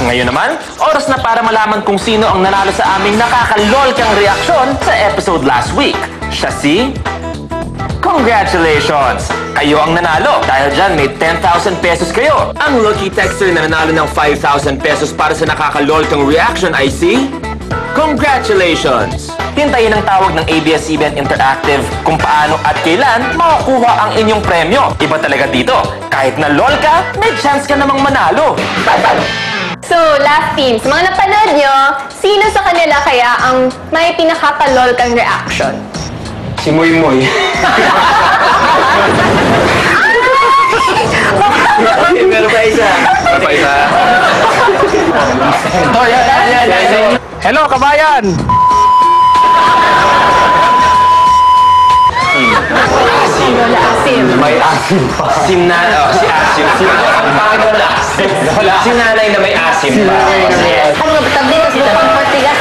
Ngayon naman, oras na para malaman kung sino ang nanalo sa aming nakakalol kang reaksyon sa episode last week. Siya si... Congratulations! Kayo ang nanalo. Dahil dyan, may 10,000 pesos kayo. Ang lucky texter na nanalo ng 5,000 pesos para sa nakakalol kang reaction ay si... Congratulations! Hintayin ang tawag ng ABS-CBN Interactive kung paano at kailan makukuha ang inyong premyo. Iba talaga dito. Kahit na lol ka, may chance ka namang manalo. So, last team, sa mga napanood nyo, sino sa kanila kaya ang may pinakakalol kang reaction? Si Moy Moy. Meron pa isa. Oh, yan. Hello, kabayan! Asim. May asim pa. Si asim. Si nanay na may asim pa. Ano ba tabi? Tapos patigas.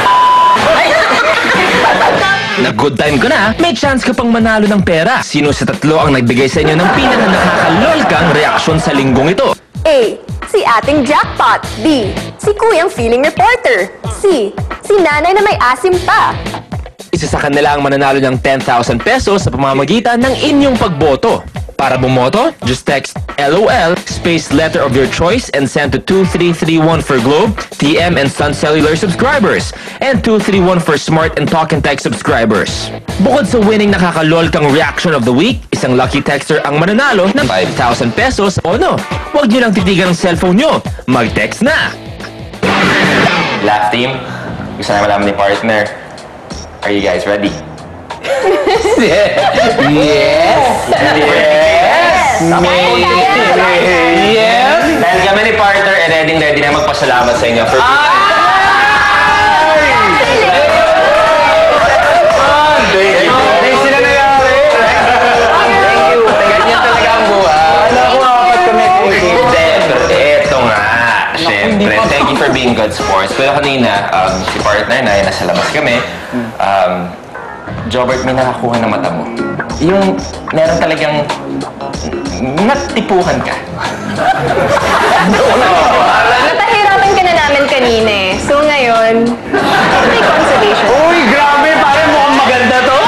Nag-good time ka na, may chance ka pang manalo ng pera. Sino sa tatlo ang nagbigay sa inyo ng pinaka-nakakalol kang reaksyon sa linggong ito? A. Si ating jackpot. B. Si kuyang feeling reporter. C. Si nanay na may asim pa. Isa sa kanila ang mananalo ng 10,000 pesos sa pamamagitan ng inyong pagboto. Para bumoto, just text LOL space letter of your choice and send to 2331 for Globe, TM and Sun Cellular subscribers and 231 for Smart and Talk and Text subscribers. Bukod sa winning nakakalol kang reaction of the week, isang lucky texter ang mananalo ng 5,000 pesos o no. Huwag niyo lang titigan ang cellphone niyo. Mag-text na! Last team, gusto na malaman ni partner. Are you guys ready? Yes! Yes! Dahil kami ni partner, ready na magpasalamat sa inyo for... Sila nangyari! Thank you! Ganyan talaga ang buhay. Wala ko apat kami. Eto nga. Siyempre, thank you for being good sports. Pero kanina, si partner na, nasa labas kami. Jobert, may nakakuha ng mata mo. Yung meron talagang natipuhan ka. Napahirapan ka na namin kanina eh. So ngayon, may consolation. Uy, grabe! Parang mukhang maganda to!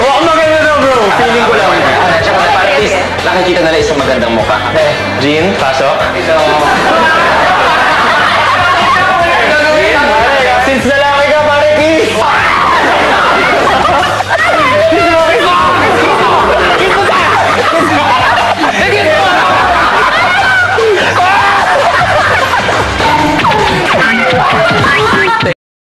Mukhang maganda to, bro! Feeling ko lang. Tsaka para at least nakikita nila isang magandang mukha. Jean, pasok. Since lalaki ka, pare, kiss!